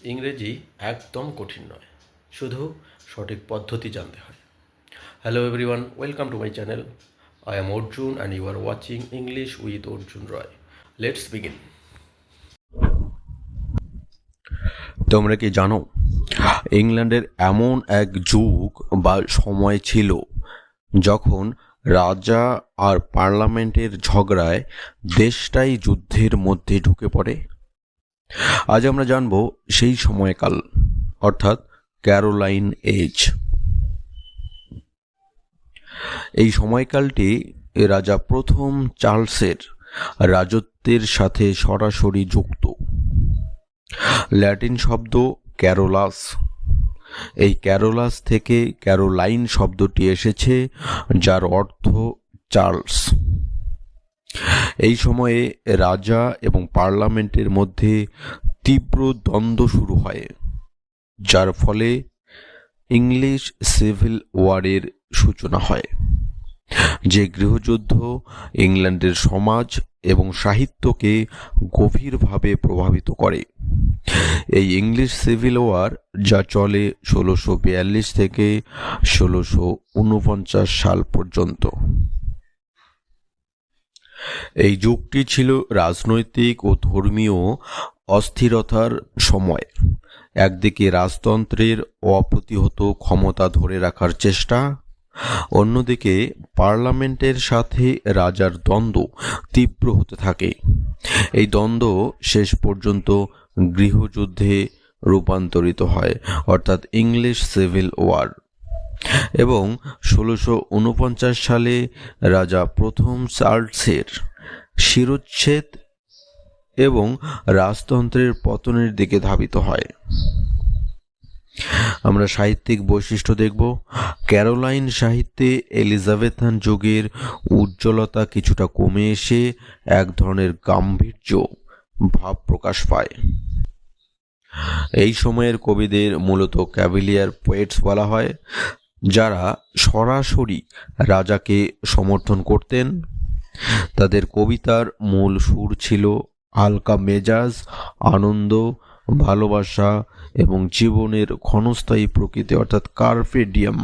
ইংরেজি একদম কঠিন নয়, শুধু সঠিক পদ্ধতি জানতে হয়। Hello everyone, welcome to my channel. I am Arjun and you are watching English with Arjun Roy. Let's begin. তোমরা কি জানো, ইংল্যান্ডের এমন এক যুগ বা সময় ছিল যখন রাজা আর পার্লামেন্টের ঝগড়ায় দেশটাই যুদ্ধের মধ্যে ঢুকে পড়ে? আজ আমরা জানব সেই সময়কাল, অর্থাৎ ক্যারোলাইন এজ। এই সময়কালটি রাজা প্রথম চার্লসের রাজত্বের সাথে সরাসরি যুক্ত। ল্যাটিন শব্দ ক্যারোলাস, এই ক্যারোলাস থেকে ক্যারোলাইন শব্দটি এসেছে, যার অর্থ চার্লস। এই সময়ে রাজা এবং পার্লামেন্টের মধ্যে তীব্র দ্বন্দ্ব শুরু হয়, যার ফলে ইংলিশ সিভিল ওয়ারের সূচনা হয়, যে গৃহযুদ্ধ ইংল্যান্ডের সমাজ এবং সাহিত্যকে গভীরভাবে প্রভাবিত করে। এই ইংলিশ সিভিল ওয়ার, যা চলে 1642 থেকে 1649 সাল পর্যন্ত। এই যুগটি ছিল রাজনৈতিক ও ধর্মীয় অস্থিরতার সময়। একদিকে রাজতন্ত্রের অপ্রতিহত ক্ষমতা ধরে রাখার চেষ্টা, অন্যদিকে পার্লামেন্টের সাথে রাজার দ্বন্দ্ব তীব্র হতে থাকে। এই দ্বন্দ্ব শেষ পর্যন্ত গৃহযুদ্ধে রূপান্তরিত হয়, অর্থাৎ ইংলিশ সিভিল ওয়ার। এবং 1649 সালে রাজা প্রথম চার্লসের শিরচ্ছেদ এবং রাজতন্ত্রের পতনের দিকে ধাবিত হয়। আমরা সাহিত্যিক বৈশিষ্ট্য দেখব। ক্যারোলাইন সাহিত্যে এলিজাবেথান যুগের উজ্জ্বলতা কিছুটা কমে এসে এক ধরনের গাম্ভীর্য ভাব প্রকাশ পায়। এই সময়ের কবিদের মূলত ক্যাভিলিয়ার পোয়েটস বলা হয়, যারা সরাসরি রাজাকে সমর্থন করতেন। তাদের কবিতার মূল সুর ছিল হালকা মেজাজ, আনন্দ, ভালোবাসা এবং জীবনের ক্ষণস্থায়ী প্রকৃতি, অর্থাৎ কার্পে ডিয়াম।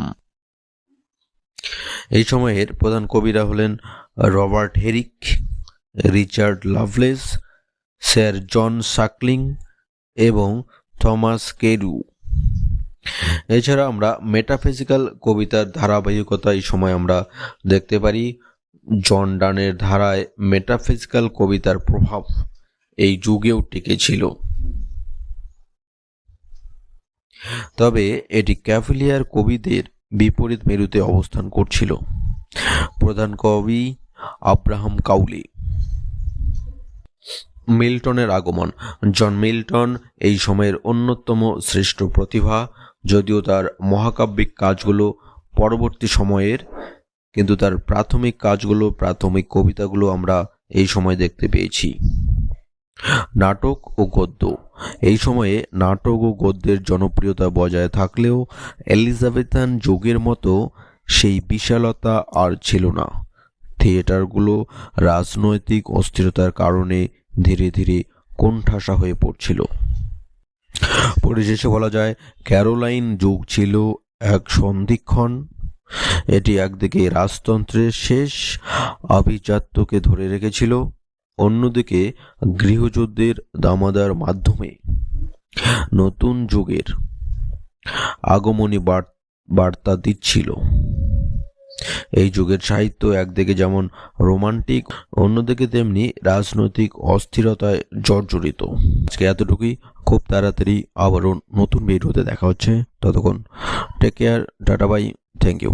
এই সময়ের প্রধান কবিরা হলেন Robert Herrick, Richard Lovelace, sir John Suckling এবং থমাস কেরু। এছাড়া আমরা মেটাফিজিক্যাল কবিতার ধারাবাহিকতা এই সময় আমরা দেখতে পারি। জন ডানের ধারায় মেটাফিজিক্যাল কবিতার প্রভাব এই যুগেও টিকে ছিল, তবে এটি ক্যাভিলিয়ার কবিদের বিপরীত মেরুতে অবস্থান করছিল। প্রধান কবি আব্রাহাম কাউলি। মিল্টনের আগমন। জন মিল্টন এই সময়ের অন্যতম শ্রেষ্ঠ প্রতিভা, যদিও তার মহাকাব্যিক কাজগুলো পরবর্তী সময়ের, কিন্তু তার প্রাথমিক কবিতাগুলো আমরা এই সময় দেখতে পেয়েছি। নাটক ও গদ্য। এই সময়ে নাটক ও গদ্যের জনপ্রিয়তা বজায় থাকলেও এলিজাবেথান যুগের মতো সেই বিশালতা আর ছিল না। থিয়েটারগুলো রাজনৈতিক অস্থিরতার কারণে ধীরে ধীরে কোণঠাসা হয়ে পড়ছিল। পরিশেষে বলা যায়, ক্যারোলাইন যুগ ছিল এক সন্ধিক্ষণ। এটি একদিকে রাজতন্ত্রের শেষ আভিজাত্যকে ধরে রেখেছিল, অন্যদিকে গৃহযুদ্ধের দামাদার মাধ্যমে নতুন যুগের আগমনী বার্তা দিচ্ছিল। এই যুগের সাহিত্য একদিকে যেমন রোমান্টিক, অন্যদিকে তেমনি রাজনৈতিক অস্থিরতায় জর্জরিত। আজকে এতটুকুই। খুব তাড়াতাড়ি আবারও নতুন ভিডিওতে দেখা হচ্ছে। ততক্ষণ take care, tata, bye, thank you.